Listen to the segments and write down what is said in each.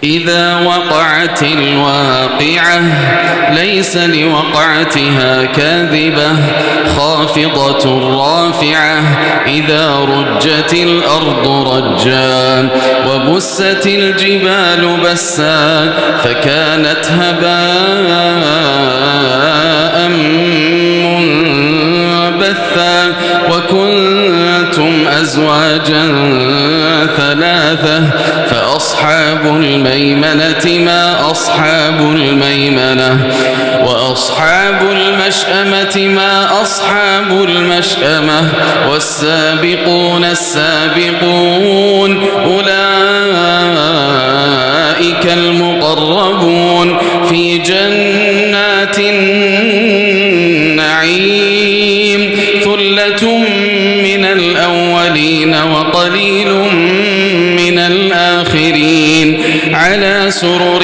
إذا وقعت الواقعة ليس لوقعتها كاذبة خافضة رافعة إذا رجت الأرض رجا وبست الجبال بسا فكانت هباء منبثا وكنتم أزواجا ثلاثة فأصحاب الميمنة ما أصحاب الميمنة وأصحاب المشأمة ما أصحاب المشأمة والسابقون السابقون أولئك المقربون في جنات النعيم ثلة من الأولين وقليل من الآخرين على سرر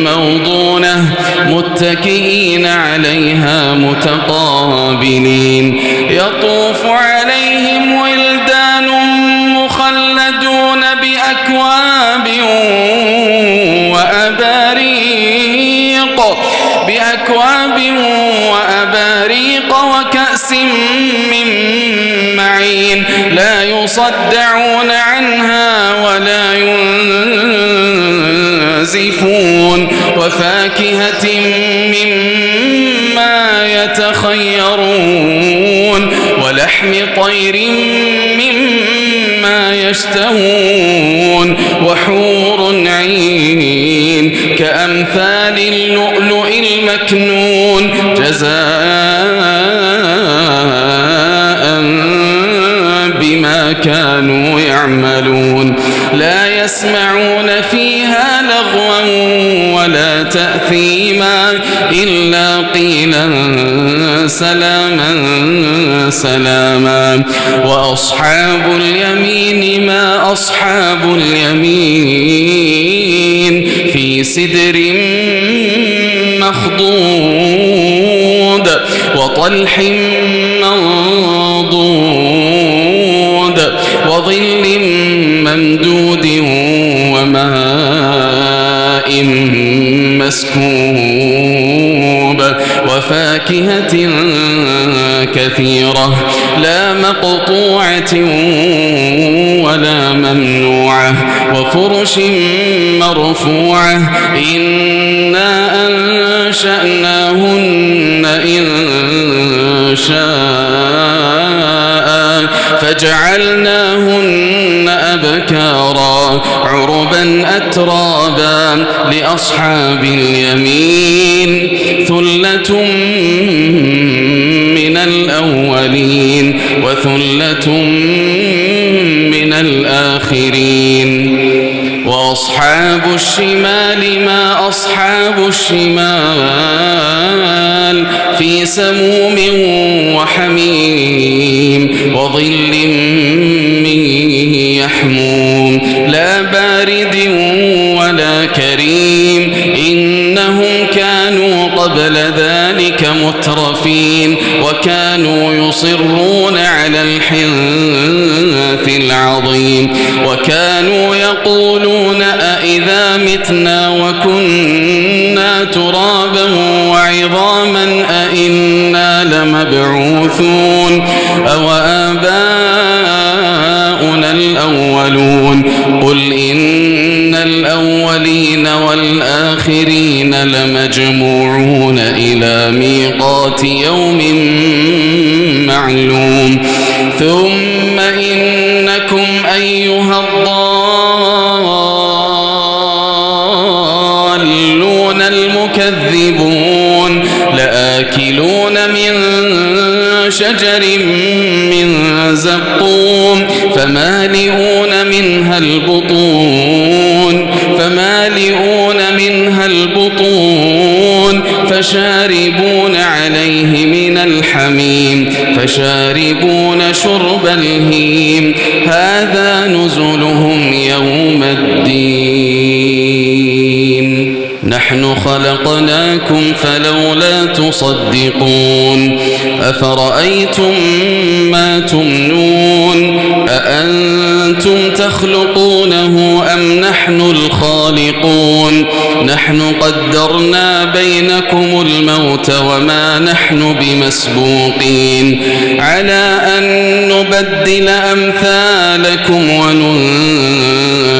موضونة متكئين عليها متقابلين يطوف عليهم ولدان مخلدون بأكواب وأباريق وكأس من معين لا يصدعون عنها ولا ينزفون وفاكهة مما يتخيرون ولحم طير مما يشتهون وحور عين كأمثال اللؤلؤ المكنون جزاء بما كانوا يعملون لا يسمعون فيها لغوا ولا تأثيما إلا قيلا سلاما سلاما وأصحاب اليمين ما أصحاب اليمين في سدر مخضود وطلح منضود وظل ممدود وماء مسكوب وفاكهة كثيرة لا مقطوعة ولا ممنوعة وفرش مرفوعة إنا أنشأناهن إن شاء فجعلناهن أبكارا عربا أترابا لأصحاب اليمين ثلة من الأولين وثلة من الآخرين وأصحاب الشمال ما أصحاب الشمال في سموم وحميم وظل من يحموم لا بارد ولا كريم إنهم كانوا قبل ذلك مترفين وكانوا يصرون على الحنث العظيم وكانوا يقولون أئذا متنا وكنا ترابا وعظاما أئنا لمبعوثون أو آباؤنا الأولون قل إن الأولين والآخرين لمجموعون إلى ميقات يوم معلوم ثم إنكم أيها الضالون المكذبون لآكلون من شجر من زقوم فمالئون منها البطون فشاربون عليه من الحميم فشاربون شرب الهيم هذا نزلهم يوم الدين نحن خلقناكم فلولا تصدقون أفرأيتم ما تمنون أأنتم تخلقونه أم نحن الخالقون نحن قدرنا بينكم الموت وما نحن بمسبوقين على أن نبدل أمثالكم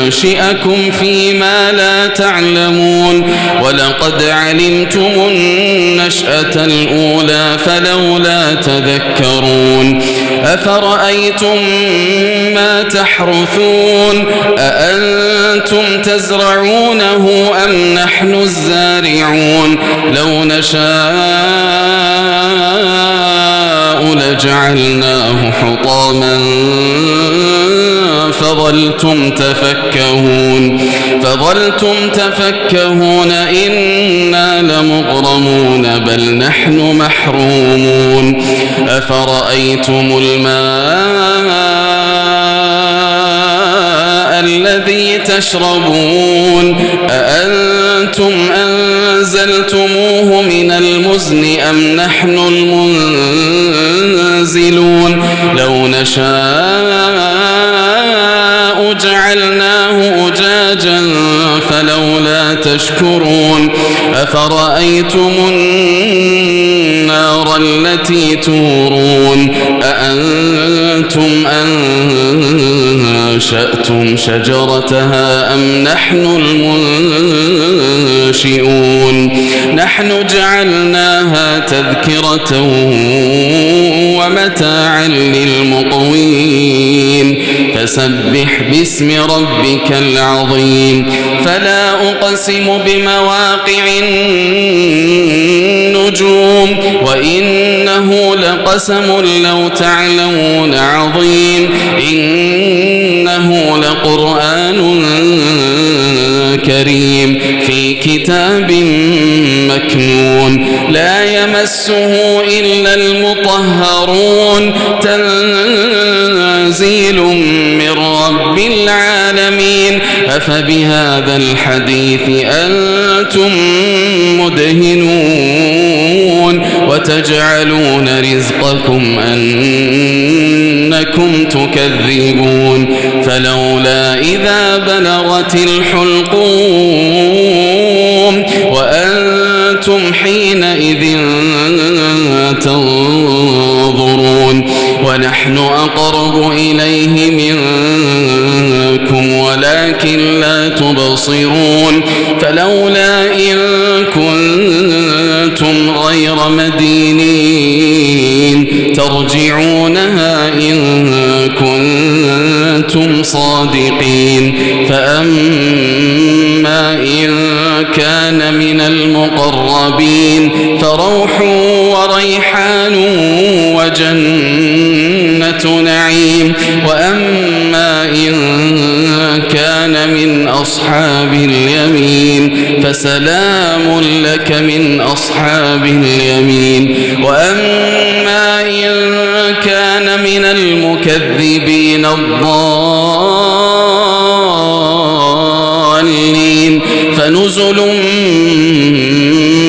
وننشئكم فيما لا تعلمون ولقد علمتم النشأة الأولى فلولا تذكرون أفرأيتم ما تحرثون أأنتم تزرعونه أم نحن الزارعون لو نشاء لجعلناه حطاما فظلتم تفكهون إنا لمغرمون بل نحن محرومون أفرأيتم الماء الذي تشربون أأنتم أنزلتموه من المزن أم نحن المنزلون لو نشاء جعلناه أجاجا فلولا تشكرون أفرأيتم النار التي تورون أأنتم أنشأتم شجرتها أم نحن المنشئون نحن جعلناها تذكرة ومتاعا للمقوين فسبح باسم ربك العظيم فلا أقسم بمواقع النجوم وإنه لقسم لو تعلمون عظيم إنه لقرآن كريم في كتاب مكنون لا يمسه إلا المطهرون تنزيل من رب العالمين أفبهذا الحديث أنتم مدهنون وتجعلون رزقكم أنكم تكذبون فلولا إذا بلغت الحلقوم وأنتم حينئذ تنظرون ونحن أقرب إليه منكم ولكن لا تبصرون فلولا إن كنتم غير مدينين ترجعونها إن كنتم صادقين فأما إن كان من المقربين فروح وريحان وجنة نعيم وأما إن كان من أصحاب اليمين فسلام لك من أصحاب اليمين وأما إن كان من المكذبين الضالين فنزل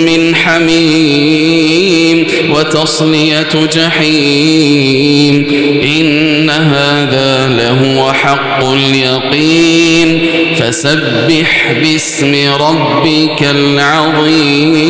من حميم وتصلية جحيم إن هذا لهو حق اليقين فسبح باسم ربك العظيم.